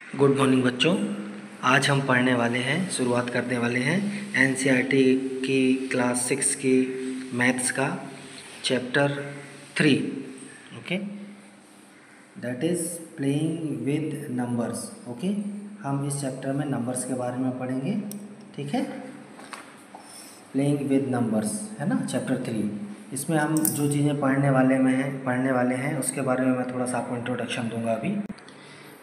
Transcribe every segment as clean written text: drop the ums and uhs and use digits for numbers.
Good morning बच्चों। आज हम पढ़ने वाले हैं, शुरुआत करने वाले हैं एनसीईआरटी की क्लास 6 की मैथ्स का chapter 3। Okay, that is playing with numbers. Okay, हम इस चैप्टर में नंबर्स के बारे में पढ़ेंगे। ठीक है, प्लेइंग विद नंबर्स है ना, चैप्टर 3। इसमें हम जो चीज़ें पढ़ने वाले हैं उसके बारे में मैं थोड़ा सा आपको इंट्रोडक्शन दूंगा अभी।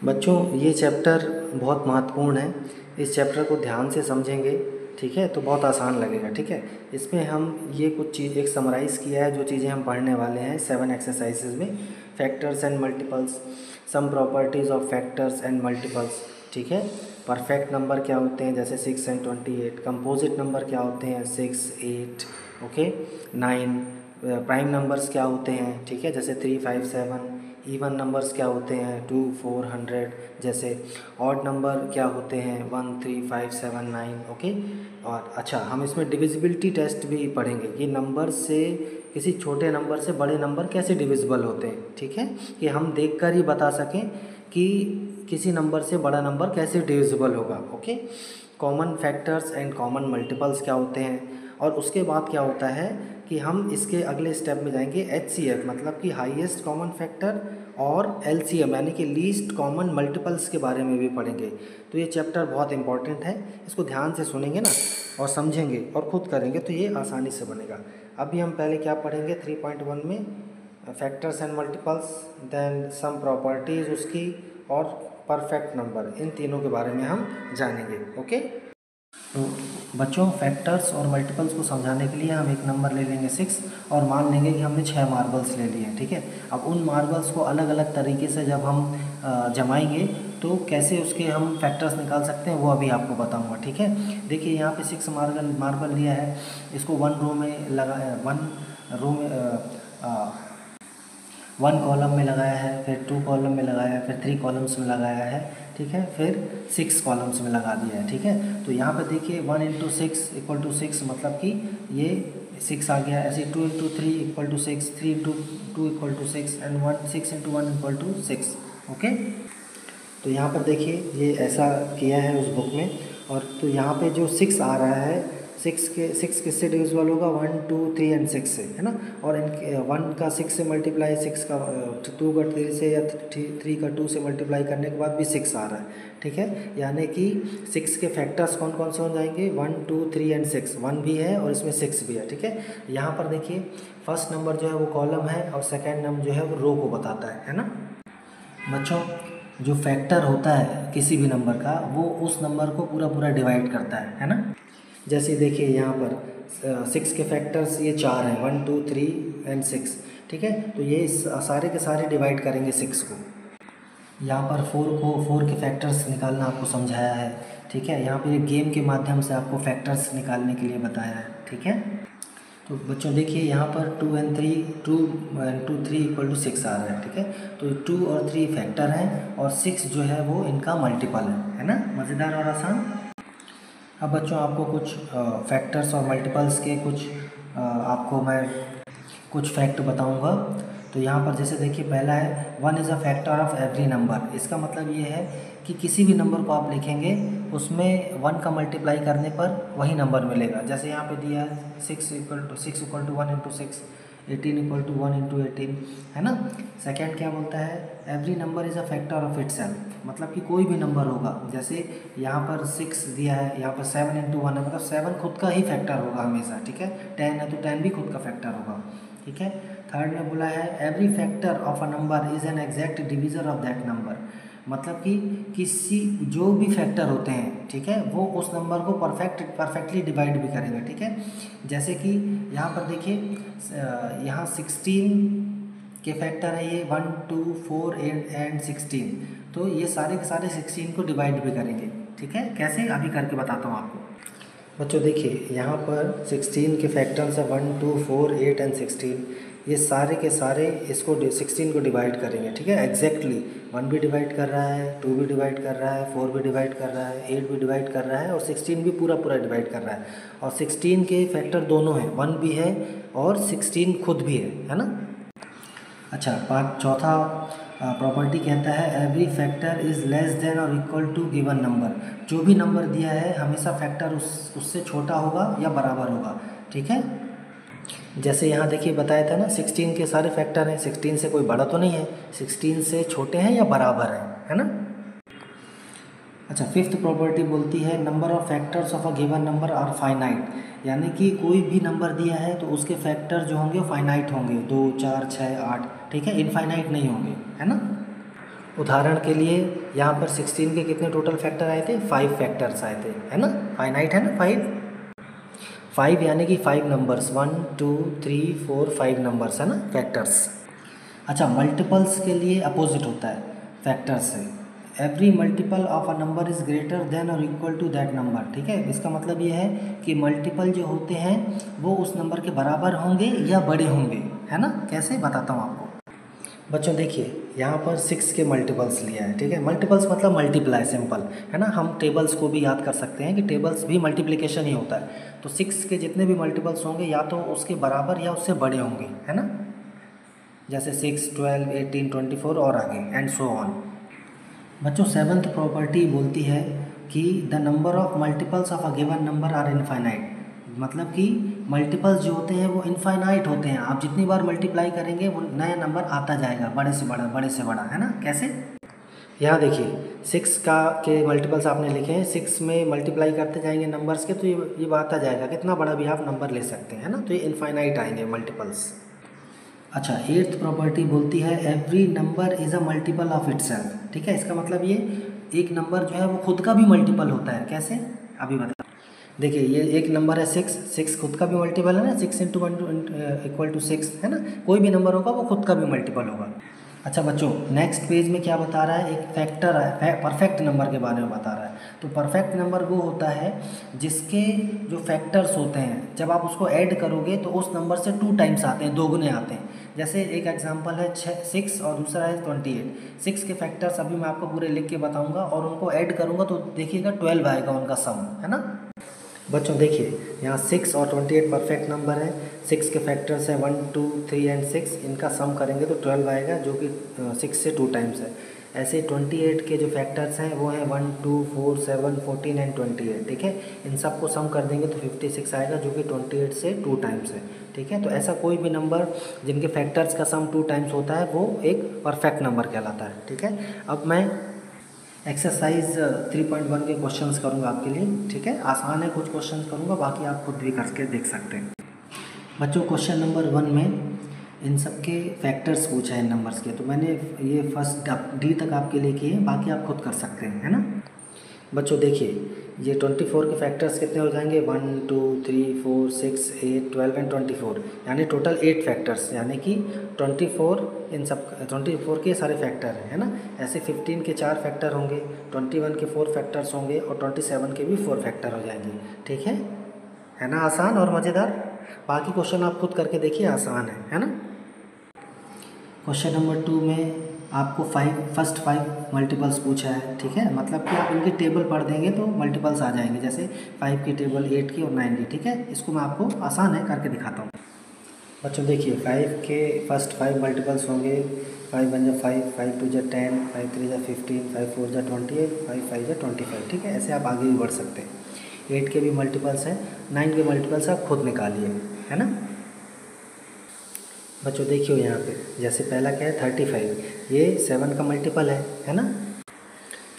बच्चों, ये चैप्टर बहुत महत्वपूर्ण है। इस चैप्टर को ध्यान से समझेंगे, ठीक है, तो बहुत आसान लगेगा। ठीक है, इसमें हम ये कुछ चीज़ एक समराइज़ किया है, जो चीज़ें हम पढ़ने वाले हैं 7 एक्सरसाइजेज में। Factors and multiples, some properties of factors and multiples. ठीक है, परफेक्ट नंबर क्या होते हैं, जैसे 6 एंड 28। कंपोजिट नंबर क्या होते हैं, 6, 8, ओके, 9। प्राइम नंबर्स क्या होते हैं, ठीक है, जैसे 3, 5, 7। इवन नंबर्स क्या होते हैं, 2, 4, 100 जैसे। ऑड नंबर क्या होते हैं, 1, 3, 5, 7, 9। ओके, और अच्छा, हम इसमें डिविजिबिलिटी टेस्ट भी पढ़ेंगे कि नंबर से, किसी छोटे नंबर से बड़े नंबर कैसे डिविजिबल होते हैं। ठीक है, कि हम देखकर ही बता सकें कि किसी नंबर से बड़ा नंबर कैसे डिविजिबल होगा। Okay, common factors and common multiples क्या होते हैं, और उसके बाद क्या होता है कि हम इसके अगले स्टेप में जाएंगे HCF, मतलब कि हाईएस्ट कॉमन फैक्टर, और LCM यानी कि लीस्ट कॉमन मल्टीपल्स के बारे में भी पढ़ेंगे। तो ये चैप्टर बहुत इंपॉर्टेंट है, इसको ध्यान से सुनेंगे ना और समझेंगे और ख़ुद करेंगे तो ये आसानी से बनेगा। अभी हम पहले क्या पढ़ेंगे 3.1 में, factors and multiples, then some properties उसकी, और परफेक्ट नंबर, इन तीनों के बारे में हम जानेंगे। ओके, तो बच्चों, फैक्टर्स और मल्टीपल्स को समझाने के लिए हम एक नंबर ले लेंगे 6, और मान लेंगे कि हमने 6 मार्बल्स ले लिए हैं। ठीक है, अब उन मार्बल्स को अलग अलग तरीके से जब हम जमाएंगे तो कैसे उसके हम फैक्टर्स निकाल सकते हैं, वो अभी आपको बताऊंगा। ठीक है, देखिए यहाँ पे 6 मार्बल लिया है, इसको 1 रो में लगाया, 1 रो में 1 कॉलम में लगाया है, फिर 2 कॉलम में लगाया है, फिर 3 कॉलम्स में लगाया है। ठीक है, फिर 6 कॉलम्स में लगा दिया है। ठीक है, तो यहाँ पर देखिए 1 × 6 = 6, मतलब कि ये 6 आ गया। ऐसे 2 × 3 = 6, 3 × 2 = 6, एंड 6 × 1 = 6। ओके, तो यहाँ पर देखिए ये ऐसा किया है उस बुक में। और तो यहाँ पे जो 6 आ रहा है, 6 किससे डिविजिबल होगा, 1, 2, 3 एंड 6 से, है ना। और इनके 1 का 6 से मल्टीप्लाई, 6 का 2 का 3 से, या 3 का 2 से मल्टीप्लाई करने के बाद भी 6 आ रहा है। ठीक है, यानी कि 6 के फैक्टर्स कौन कौन से हो जाएंगे, 1, 2, 3 एंड 6। 1 भी है और इसमें 6 भी है। ठीक है, यहाँ पर देखिए फर्स्ट नंबर जो है वो कॉलम है, और सेकेंड नंबर जो है वो रो को बताता है ना। बच्चों, जो फैक्टर होता है किसी भी नंबर का, वो उस नंबर को पूरा डिवाइड करता है ना। जैसे देखिए यहाँ पर 6 के फैक्टर्स ये 4 हैं, 1, 2, 3 एंड 6। ठीक है, तो ये सारे के सारे डिवाइड करेंगे 6 को। यहाँ पर 4 के फैक्टर्स निकालना आपको समझाया है। ठीक है, यहाँ पर गेम के माध्यम से आपको फैक्टर्स निकालने के लिए बताया है। ठीक है, तो बच्चों देखिए यहाँ पर 2 and 3 = 6 आ रहा है। ठीक है, तो 2 और 3 फैक्टर हैं, और 6 जो है वो इनका मल्टीपल है ना। मज़ेदार और आसान। अब बच्चों आपको कुछ फैक्टर्स और मल्टीपल्स के आपको मैं कुछ फैक्ट बताऊंगा। तो यहाँ पर जैसे देखिए पहला है 1 is a factor of every number. इसका मतलब ये है कि किसी भी नंबर को आप लिखेंगे उसमें 1 का मल्टीप्लाई करने पर वही नंबर मिलेगा। जैसे यहाँ पे दिया है 6 = 1 × 6, 18 = 1 × 18, है ना। सेकेंड क्या बोलता है, every number is a factor of itself, मतलब कि कोई भी नंबर होगा। जैसे यहाँ पर 6 दिया है, यहाँ पर 7 × 1 है, मतलब 7 खुद का ही फैक्टर होगा हमेशा। ठीक है, 10 है तो 10 भी खुद का फैक्टर होगा। ठीक है, थर्ड में बोला है every factor of a number is an exact divisor of that number, मतलब कि किसी जो भी फैक्टर होते हैं, ठीक है, वो उस नंबर को परफेक्टली डिवाइड भी करेंगे। ठीक है, जैसे कि यहाँ पर देखिए यहाँ 16 के फैक्टर है ये 1, 2, 4 एंड 16, तो ये सारे के सारे 16 को डिवाइड भी करेंगे। ठीक है, कैसे अभी करके बताता हूँ आपको। बच्चों देखिए यहाँ पर 16 के फैक्टर्स है 1, 2, 4, 8 एंड 16। ये सारे के सारे इसको 16 को डिवाइड करेंगे। ठीक है, एग्जैक्टली 1 भी डिवाइड कर रहा है, 2 भी डिवाइड कर रहा है, 4 भी डिवाइड कर रहा है, 8 भी डिवाइड कर रहा है, और 16 भी पूरा डिवाइड कर रहा है। और 16 के फैक्टर दोनों हैं, 1 भी है और 16 खुद भी है ना। अच्छा, चौथा प्रॉपर्टी कहता है every factor is less than और इक्वल टू गिवन नंबर। जो भी नंबर दिया है हमेशा फैक्टर उससे छोटा होगा या बराबर होगा। ठीक है, जैसे यहाँ देखिए बताया था ना 16 के सारे फैक्टर हैं, 16 से कोई बड़ा तो नहीं है, 16 से छोटे हैं या बराबर हैं, है ना। अच्छा, फिफ्थ प्रॉपर्टी बोलती है number of factors of a given number are finite, यानी कि कोई भी नंबर दिया है तो उसके फैक्टर जो होंगे फाइनाइट होंगे, 2, 4, 6, 8, ठीक है, इनफाइनाइट नहीं होंगे, है ना। उदाहरण के लिए यहाँ पर 16 के कितने टोटल फैक्टर आए थे, 5 फैक्टर्स आए थे, है ना, फाइनाइट है ना, 5 यानी कि 5 नंबर्स, 1, 2, 3, 4, 5 नंबर्स, है ना, फैक्टर्स। अच्छा, मल्टीपल्स के लिए अपोजिट होता है फैक्टर्स से, every multiple of a number is greater than और इक्वल टू दैट नंबर। ठीक है, इसका मतलब ये है कि मल्टीपल जो होते हैं वो उस नंबर के बराबर होंगे या बड़े होंगे, है ना। कैसे बताता हूँ आपको। बच्चों देखिए यहाँ पर 6 के मल्टीपल्स लिया है। ठीक है, मल्टीपल्स मतलब मल्टीप्लाई, सिंपल, है ना। हम टेबल्स को भी याद कर सकते हैं कि टेबल्स भी मल्टीप्लिकेशन ही होता है। तो 6 के जितने भी मल्टीपल्स होंगे या तो उसके बराबर या उससे बड़े होंगे, है ना। जैसे 6, 12, 18, 24 और आगे एंड सो ऑन। बच्चों सेवन्थ प्रॉपर्टी बोलती है कि the number of multiples of a given number are infinite, मतलब कि मल्टीपल्स जो होते हैं वो इनफाइनाइट होते हैं। आप जितनी बार मल्टीप्लाई करेंगे वो नया नंबर आता जाएगा, बड़े से बड़ा, बड़े से बड़ा, है ना। कैसे, यहाँ देखिए 6 का के मल्टीपल्स आपने लिखे हैं, 6 में मल्टीप्लाई करते जाएंगे नंबर्स के तो ये आता जाएगा, कितना बड़ा भी आप नंबर ले सकते हैं, है ना। तो ये इनफाइनाइट आएंगे मल्टीपल्स। अच्छा, एट्थ प्रॉपर्टी बोलती है every number is a multiple of itself. ठीक है, इसका मतलब ये एक नंबर जो है वो खुद का भी मल्टीपल होता है। कैसे, अभी बता। देखिए ये एक नंबर है 6, 6 खुद का भी मल्टीपल है ना, 6 इंटू 1 इक्वल टू 6, है ना। कोई भी नंबर होगा वो खुद का भी मल्टीपल होगा। अच्छा बच्चों, नेक्स्ट पेज में क्या बता रहा है, एक फैक्टर है, परफेक्ट नंबर के बारे में बता रहा है। तो परफेक्ट नंबर वो होता है जिसके जो फैक्टर्स होते हैं जब आप उसको ऐड करोगे तो उस नंबर से 2 टाइम्स आते हैं, दोगुने आते हैं। जैसे एक एग्जांपल है 6 और दूसरा है 28। 6 के फैक्टर्स अभी मैं आपको पूरे लिख के बताऊंगा और उनको ऐड करूंगा तो देखिएगा 12 आएगा उनका सम, है ना। बच्चों देखिए यहाँ 6 और 28 परफेक्ट नंबर है। 6 के फैक्टर्स हैं 1, 2, 3 एंड 6, इनका सम करेंगे तो 12 आएगा जो कि 6 से 2 टाइम्स है। ऐसे ही 28 के जो फैक्टर्स हैं वो हैं 1, 2, 4, 7, 14 एंड 28। ठीक है, इन सब को सम कर देंगे तो 56 आएगा जो कि 28 से 2 टाइम्स है। ठीक है, तो ऐसा कोई भी नंबर जिनके फैक्टर्स का सम 2 टाइम्स होता है वो एक परफेक्ट नंबर कहलाता है। ठीक है, अब मैं एक्सरसाइज 3.1 के क्वेश्चंस करूंगा आपके लिए। ठीक है, आसान है, कुछ क्वेश्चंस करूंगा, बाकी आप खुद भी करके देख सकते हैं। बच्चों क्वेश्चन नंबर 1 में इन सब के फैक्टर्स पूछा है इन नंबर्स के, तो मैंने ये फर्स्ट डी तक आपके लिए किए, बाकी आप खुद कर सकते हैं, है ना। बच्चों देखिए ये 24 के फैक्टर्स कितने हो जाएंगे, 1, 2, 3, 4, 6, 8, 12 एंड 24, यानी टोटल 8 फैक्टर्स, यानी कि 24 इन सब 24 के सारे फैक्टर हैं, है ना। ऐसे 15 के 4 फैक्टर होंगे, 21 के 4 फैक्टर्स होंगे और 27 के भी 4 फैक्टर हो जाएंगे। ठीक है ना, आसान और मज़ेदार। बाकी क्वेश्चन आप खुद करके देखिए, आसान है ना। क्वेश्चन नंबर 2 में आपको फर्स्ट 5 मल्टीपल्स पूछा है। ठीक है, मतलब कि आप इनकी टेबल पढ़ देंगे तो मल्टीपल्स आ जाएंगे, जैसे 5 की टेबल, 8 की और 9 की। ठीक है, इसको मैं आपको आसान है करके दिखाता हूँ। बच्चों देखिए 5 के फर्स्ट 5 मल्टीपल्स होंगे, 5 1 जा 5, 5 2 जा 10, 5 3 जा 15, 5 4 जा 28, 5 5 जा 25। ठीक है, ऐसे आप आगे भी बढ़ सकते हैं। 8 के भी मल्टीपल्स हैं, 9 के मल्टीपल्स आप खुद निकालिए, है ना। बच्चों देखियो यहाँ पे, जैसे पहला क्या है 35, ये 7 का मल्टीपल है ना।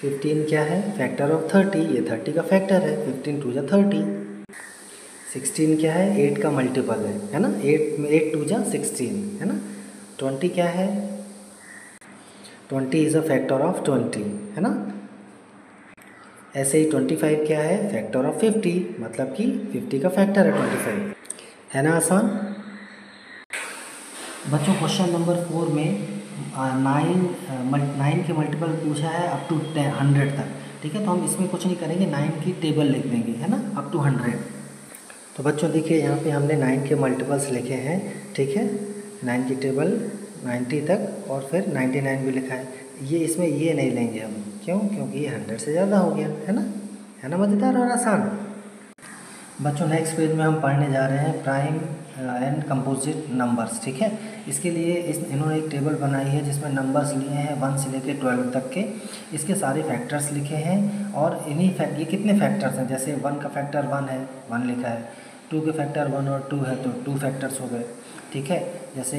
15 क्या है, फैक्टर ऑफ 30, ये 30 का फैक्टर है, 15 2 जा 30। 16 क्या है, 8 का मल्टीपल है ना, 8 2 जा 16, है ना। 20 क्या है, 20 इज़ अ फैक्टर ऑफ 20, है ना। ऐसे ही 25 क्या है, फैक्टर ऑफ 50, मतलब कि 50 का फैक्टर है 25, है ना, आसान। बच्चों क्वेश्चन नंबर 4 में 9 के मल्टीपल पूछा है अप टू 100 तक। ठीक है, तो हम इसमें कुछ नहीं करेंगे, 9 की टेबल लिख देंगे, है ना, अप टू 100। तो बच्चों देखिए यहाँ पे हमने 9 के मल्टीपल्स लिखे हैं। ठीक है, 9 की टेबल 90 तक और फिर 99 भी लिखा है। ये इसमें ये नहीं लेंगे हम, क्यों, क्योंकि ये 100 से ज़्यादा हो गया, है ना मज़ेदार और आसान। बच्चों नेक्स्ट पेज में हम पढ़ने जा रहे हैं प्राइम एंड कंपोजिट नंबर्स, ठीक है। इसके लिए इन्होंने एक टेबल बनाई है जिसमें नंबर्स लिए हैं 1 से लेकर 12 तक के, इसके सारे फैक्टर्स लिखे हैं और ये कितने फैक्टर्स हैं, जैसे 1 का फैक्टर 1 है, 1 लिखा है, 2 के फैक्टर 1 और 2 है तो 2 फैक्टर्स हो गए, ठीक है। जैसे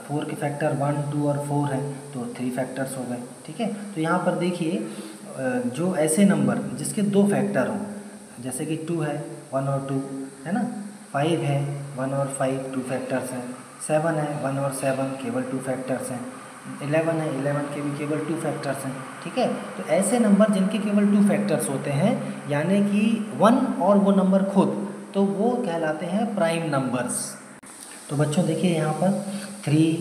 4 के फैक्टर 1, 2 और 4 है तो 3 फैक्टर्स हो गए, ठीक है। तो यहाँ पर देखिए जो ऐसे नंबर जिसके 2 फैक्टर हों, जैसे कि 2 है 1 और 2 है ना, 5 है 1 और 5 2 फैक्टर्स हैं, 7 है 1 और 7 केवल 2 फैक्टर्स हैं, 11 है 11 के भी केवल 2 फैक्टर्स हैं, ठीक है। तो ऐसे नंबर जिनके केवल 2 फैक्टर्स होते हैं, यानी कि 1 और वो नंबर खुद, तो वो कहलाते हैं प्राइम नंबर्स। तो बच्चों देखिए यहाँ पर 3,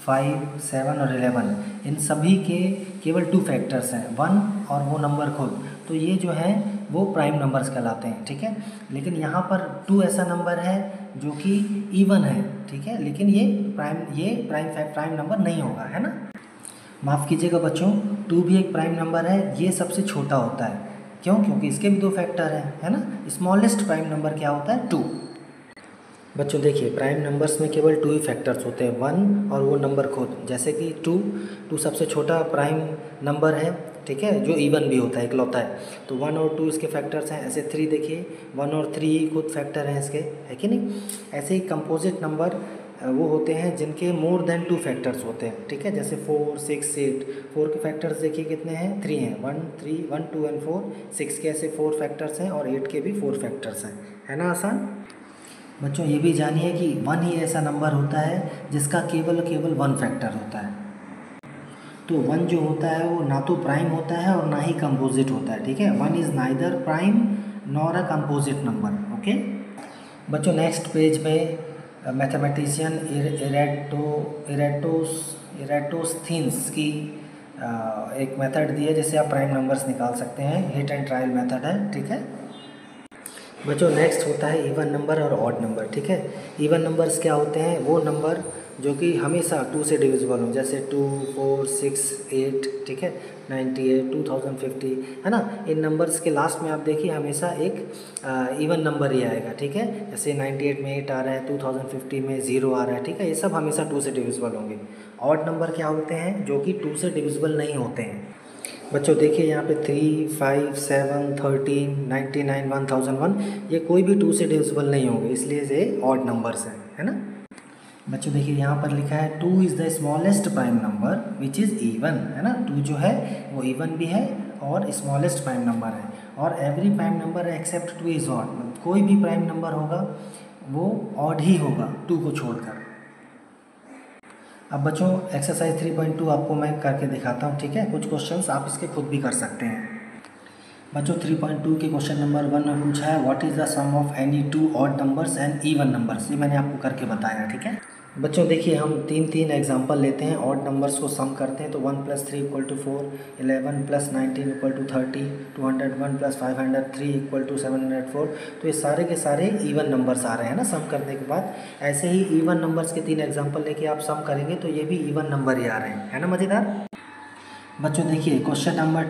5, 7 और 11 इन सभी के केवल 2 फैक्टर्स हैं, 1 और वो नंबर खुद, तो ये जो है वो प्राइम नंबर्स कहलाते हैं, ठीक है। लेकिन यहाँ पर 2 ऐसा नंबर है जो कि इवन है, ठीक है, लेकिन ये प्राइम नंबर नहीं होगा, है ना। माफ़ कीजिएगा बच्चों, 2 भी एक प्राइम नंबर है, ये सबसे छोटा होता है, क्यों, क्योंकि इसके भी 2 फैक्टर हैं, है ना। स्मॉलेस्ट प्राइम नंबर क्या होता है, 2। बच्चों देखिए प्राइम नंबर्स में केवल 2 ही फैक्टर्स होते हैं, 1 और वो नंबर खुद, जैसे कि 2 सबसे छोटा प्राइम नंबर है, ठीक है, जो इवन भी होता है, इकलौता है, तो 1 और 2 इसके फैक्टर्स हैं। ऐसे 3 देखिए 1 और 3 खुद फैक्टर हैं इसके, है कि नहीं। ऐसे ही कंपोजिट नंबर वो होते हैं जिनके मोर देन 2 फैक्टर्स होते हैं, ठीक है, जैसे 4, 6, 8। 4 के फैक्टर्स देखिए कितने हैं, 3 हैं, 1, 3, 1, 2 एंड 4। 6 के ऐसे 4 फैक्टर्स हैं और 8 के भी 4 फैक्टर्स हैं, है ना आसान। बच्चों ये भी जानिए कि 1 ही ऐसा नंबर होता है जिसका केवल 1 फैक्टर होता है। तो 1 जो होता है वो ना तो प्राइम होता है और ना ही कंपोजिट होता है, ठीक है। 1 is neither prime nor a composite number, okay. बच्चों नेक्स्ट पेज पे मैथमेटिशियन इरेटोस्थीन्स की एक मेथड दी है जिससे आप प्राइम नंबर्स निकाल सकते हैं, हिट एंड ट्रायल मेथड है, ठीक है। बच्चों नेक्स्ट होता है इवन नंबर और ऑड नंबर, ठीक है। इवन नंबर्स क्या होते हैं, वो नंबर जो कि हमेशा 2 से डिविजिबल हो, जैसे 2, 4, 6, 8, ठीक है, 98, 2050, है ना। इन नंबर्स के लास्ट में आप देखिए हमेशा एक इवन नंबर ही आएगा, ठीक है। जैसे 98 में 8 आ रहा है, 2050 में 0 आ रहा है, ठीक है, ये सब हमेशा 2 से डिविजिबल होंगे। ऑड नंबर क्या होते हैं, जो कि 2 से डिविजिबल नहीं होते हैं। बच्चों देखिए यहाँ पे 3, 5, 7, 13, 99, 1001 ये कोई भी 2 से डिविजिबल नहीं होंगे, इसलिए ये ऑड नंबर्स हैं, है ना। बच्चों देखिए यहाँ पर लिखा है 2 is the smallest prime number which is even, है ना। 2 जो है वो इवन भी है और स्मॉलेस्ट प्राइम नंबर है, और every prime number except 2 is odd, कोई भी प्राइम नंबर होगा वो ऑड ही होगा 2 को छोड़कर। अब बच्चों एक्सरसाइज 3.2 आपको मैं करके दिखाता हूँ, ठीक है। कुछ क्वेश्चंस आप इसके खुद भी कर सकते हैं। बच्चों 3.2 के क्वेश्चन नंबर 1 में पूछा है what is the sum of any 2 odd numbers and even numbers, ये मैंने आपको करके बताया, ठीक है। बच्चों देखिए हम 3 एग्जांपल लेते हैं, ऑड नंबर्स को सम करते हैं, तो 1 + 3 = 4, 11 + 19 = 30, 201 + 503 = 704। तो ये सारे के सारे इवन नंबर्स आ रहे हैं ना सम करने के बाद। ऐसे ही इवन नंबर्स के 3 एग्जांपल लेके आप सम करेंगे तो ये भी इवन नंबर ही आ रहे हैं, है ना मज़ेदार। बच्चों देखिए क्वेश्चन नंबर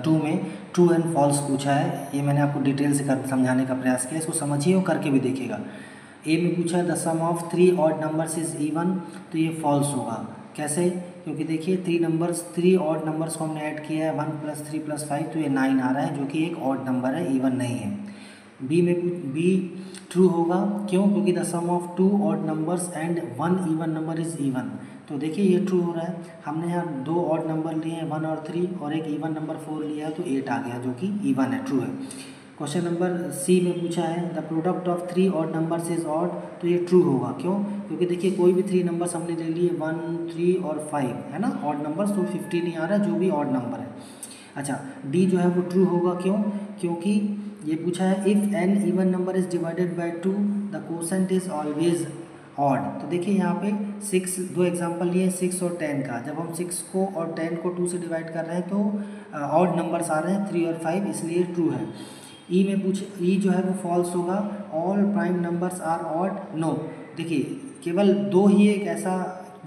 2 में ट्रू एंड फॉल्स पूछा है, ये मैंने आपको डिटेल से समझाने का प्रयास किया, इसको समझिए और करके भी देखिएगा। ए में पूछा है the sum of 3 odd numbers is even, तो ये फॉल्स होगा। कैसे, क्योंकि देखिए 3 ऑड नंबर्स को हमने ऐड किया है, 1 + 3 + 5, तो ये 9 आ रहा है जो कि एक ऑड नंबर है, इवन नहीं है। बी ट्रू होगा, क्यों, क्योंकि the sum of 2 odd numbers and 1 even number is even, तो देखिए ये ट्रू हो रहा है। हमने यहाँ 2 ऑड नंबर लिए हैं 1 और 3 और एक इवन नंबर 4 लिया है, तो 8 आ गया जो कि इवन है, ट्रू है। क्वेश्चन नंबर सी में पूछा है the product of 3 odd numbers is odd, तो ये ट्रू होगा, क्यों, क्योंकि देखिए कोई भी 3 नंबर्स हमने ले लिए 1, 3 और 5, है ना, ऑड नंबर्स, तो 15 नहीं आ रहा है जो भी ऑड नंबर है। अच्छा डी जो है वो ट्रू होगा, क्यों, क्योंकि ये पूछा है if an even number is divided by 2 the quotient is always odd, तो देखिए यहाँ पे 6, 2 एग्जांपल लिए 6 और 10 का, जब हम 6 को और 10 को 2 से डिवाइड कर रहे हैं तो ऑड नंबर्स आ रहे हैं 3 और 5, इसलिए ट्रू है। ई में ई जो है वो फॉल्स होगा, all prime numbers are odd, no, देखिए केवल 2 ही एक ऐसा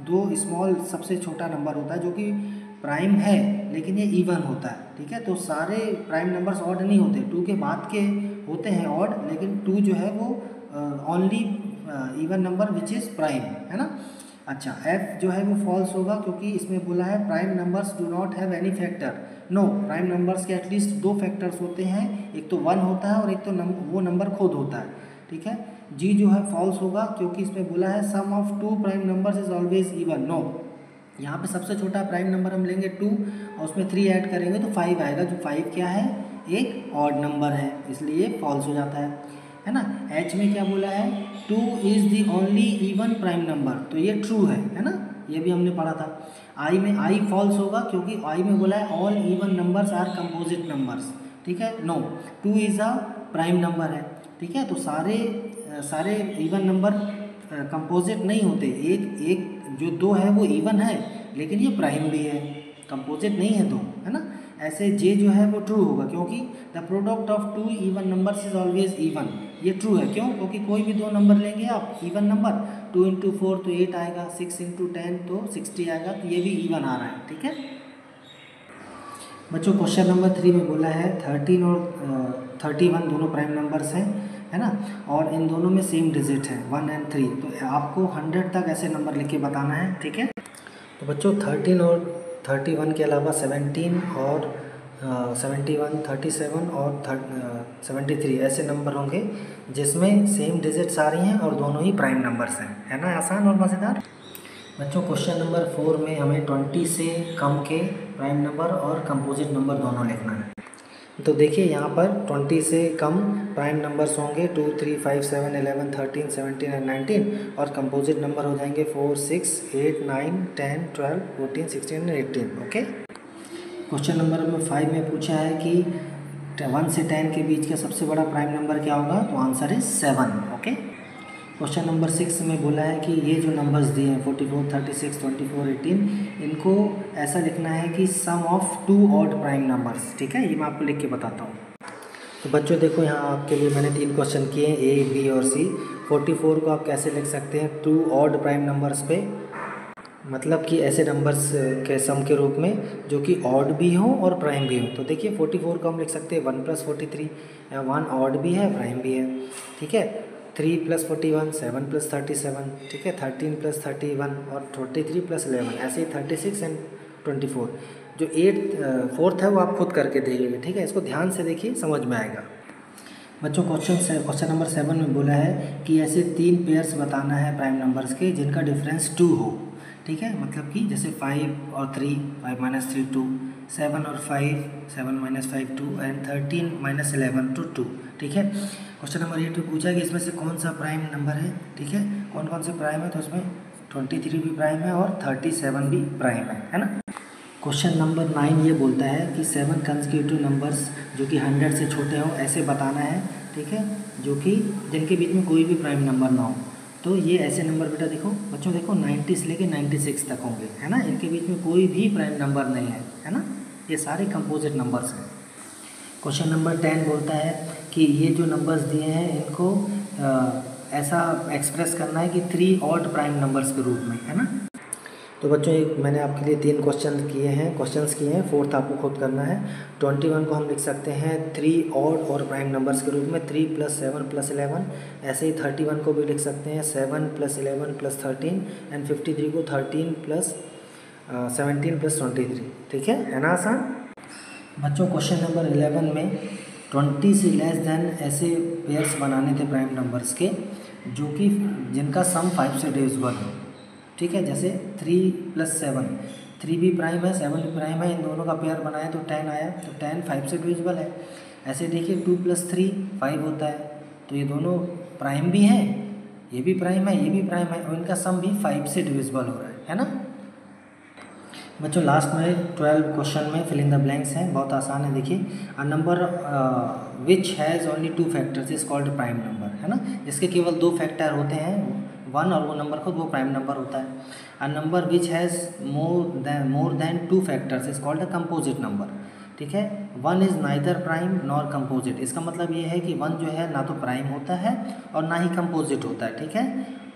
2 स्मॉल सबसे छोटा नंबर होता है जो कि प्राइम है लेकिन ये इवन होता है, ठीक है। तो सारे प्राइम नंबर्स ऑड नहीं होते, 2 के बाद के होते हैं ऑड, लेकिन 2 जो है वो only even number which is prime, है ना। अच्छा, एफ जो है वो फॉल्स होगा क्योंकि इसमें बोला है prime numbers do not have any factor. No, prime numbers के एटलीस्ट 2 फैक्टर्स होते हैं, एक तो 1 होता है और एक तो वो नंबर खुद होता है, ठीक है। जी जो है फॉल्स होगा क्योंकि इसमें बोला है sum of 2 prime numbers is always even. No, यहाँ पे सबसे छोटा प्राइम नंबर हम लेंगे 2 और उसमें 3 ऐड करेंगे तो 5 आएगा, जो 5 क्या है, एक ऑड नंबर है, इसलिए फॉल्स हो जाता है ना। एच में क्या बोला है, 2 is the only even prime number, तो ये ट्रू है ना, ये भी हमने पढ़ा था। आई में आई फॉल्स होगा क्योंकि आई में बोला है all even numbers are composite numbers, ठीक है। No, 2 is a prime number है, ठीक है। तो सारे इवन नंबर कंपोजिट नहीं होते, एक जो 2 है वो इवन है लेकिन ये प्राइम भी है, कंपोजिट नहीं है 2, है ना। ऐसे जे जो है वो ट्रू होगा क्योंकि the product of 2 even numbers is always even, ये ट्रू है। क्यों? क्योंकि कोई भी 2 नंबर लेंगे आप इवन नंबर, 2 × 4 तो 8 आएगा, 6 × 10 तो 60 आएगा, तो ये भी इवन आ रहा है, ठीक है बच्चों। क्वेश्चन नंबर 3 में बोला है 13 और 31 दोनों प्राइम नंबर्स हैं, है ना, और इन दोनों में सेम डिजिट है 1 और 3, तो आपको 100 तक ऐसे नंबर लिख के बताना है, ठीक है। तो बच्चों 13 और 31 के अलावा 17 और 71, 37 और 73 ऐसे नंबर होंगे जिसमें सेम डिजिट्स आ रही हैं और दोनों ही प्राइम नंबर्स हैं, है ना, आसान और मज़ेदार। बच्चों क्वेश्चन नंबर 4 में हमें 20 से कम के प्राइम नंबर और कंपोजिट नंबर दोनों लिखना है। तो देखिए यहाँ पर 20 से कम प्राइम नंबर्स होंगे 2, 3, 5, 7, 11, 13, 17 और 19, और कंपोजिट नंबर हो जाएंगे 4, 6, 8, 9, 10, 12, 14, 16 और 18, ओके। क्वेश्चन नंबर 5 में पूछा है कि 1 से 10 के बीच का सबसे बड़ा प्राइम नंबर क्या होगा, तो आंसर है 7, ओके। क्वेश्चन नंबर 6 में बोला है कि ये जो नंबर्स दिए हैं 44, 36, 24, 18, इनको ऐसा लिखना है कि सम ऑफ 2 ऑड प्राइम नंबर्स, ठीक है, ये मैं आपको लिख के बताता हूँ। तो बच्चों देखो यहाँ आपके लिए मैंने 3 क्वेश्चन किए हैं, ए, बी और सी। 44 को आप कैसे लिख सकते हैं, 2 ऑड प्राइम नंबर्स पे, मतलब कि ऐसे नंबर्स के सम के रूप में जो कि ऑड भी हो और प्राइम भी हो। तो देखिए 44 को हम लिख सकते हैं 1 + 43, 1 ऑड भी है प्राइम भी है, ठीक है। 3 + 41, 7 + 37, ठीक है, 13 + 31 और 43 + 11, ऐसे ही 36 और 24। जो 4th है वो आप खुद करके देखिएगा, ठीक है, इसको ध्यान से देखिए, समझ में आएगा। बच्चों क्वेश्चन नंबर 7 में बोला है कि ऐसे 3 पेयर्स बताना है प्राइम नंबर्स के जिनका डिफरेंस 2 हो, ठीक है, मतलब कि जैसे 5 और 3, 5 - 3 2, 7 और 5, 7 - 5 2, एंड 13 - 11 to 2, ठीक है। क्वेश्चन नंबर 8 में पूछा है कि इसमें से कौन सा प्राइम नंबर है, ठीक है, कौन कौन से प्राइम है, तो उसमें 23 भी प्राइम है और 37 भी प्राइम है ना। क्वेश्चन नंबर 9 ये बोलता है कि 7 कंसेक्यूटिव नंबर्स जो कि 100 से छोटे हों ऐसे बताना है, ठीक है, जो कि जिनके बीच में कोई भी प्राइम नंबर ना हो। तो ये ऐसे नंबर बेटा देखो बच्चों, देखो 90 से लेके 96 तक होंगे, है ना, इनके बीच में कोई भी प्राइम नंबर नहीं है ना, ये सारे कंपोजिट नंबर्स हैं। क्वेश्चन नंबर 10 बोलता है कि ये जो नंबर्स दिए हैं इनको ऐसा एक्सप्रेस करना है कि 3 ऑड प्राइम नंबर्स के रूप में, है ना। तो बच्चों मैंने आपके लिए 3 क्वेश्चंस किए हैं, 4th आपको खुद करना है। 21 को हम लिख सकते हैं 3 ऑड और प्राइम नंबर्स के रूप में, 3 + 7 + 11। ऐसे ही 31 को भी लिख सकते हैं 7 + 11 + 13, एंड 53 को 13 + 17 + 23, ठीक है ना, आसान। बच्चों क्वेश्चन नंबर 11 में 20 से लेस देन ऐसे पेयर्स बनाने थे प्राइम नंबर्स के जो कि जिनका सम 5 से डिविजिबल हो, ठीक है, जैसे 3 + 7, 3 भी प्राइम है 7 भी प्राइम है, इन दोनों का पेयर बनाया तो 10 आया, तो 10 5 से डिविजिबल है। ऐसे देखिए 2 + 3 5 होता है, तो ये दोनों प्राइम भी हैं, ये भी प्राइम है ये भी प्राइम है, और इनका सम भी 5 से डिविजिबल हो रहा है ना। बच्चों लास्ट में 12 क्वेश्चन में फिल इन द ब्लैंक्स हैं, बहुत आसान है। देखिए a number which has only 2 factors is called prime number, है ना, जिसके केवल 2 फैक्टर होते हैं 1 और वो नंबर खुद वो प्राइम नंबर होता है। A number which has more than 2 factors is called a composite number, ठीक है। 1 is neither prime nor composite, इसका मतलब ये है कि 1 जो है ना तो प्राइम होता है और ना ही कंपोजिट होता है, ठीक है,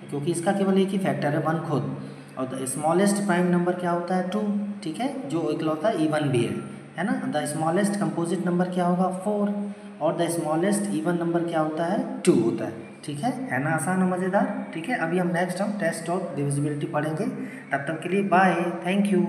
क्योंकि इसका केवल एक ही फैक्टर है 1 खुद। और द स्मॉलेस्ट प्राइम नंबर क्या होता है 2, ठीक है, जो इकलौता इवन भी है, है ना। द स्मॉलेस्ट कंपोजिट नंबर क्या होगा 4, और द स्मॉलेस्ट इवन नंबर क्या होता है 2 होता है। ठीक है ना, आसान और मज़ेदार। ठीक है, अभी हम नेक्स्ट टेस्ट ऑफ डिविजिबिलिटी पढ़ेंगे। तब तक के लिए बाय, थैंक यू।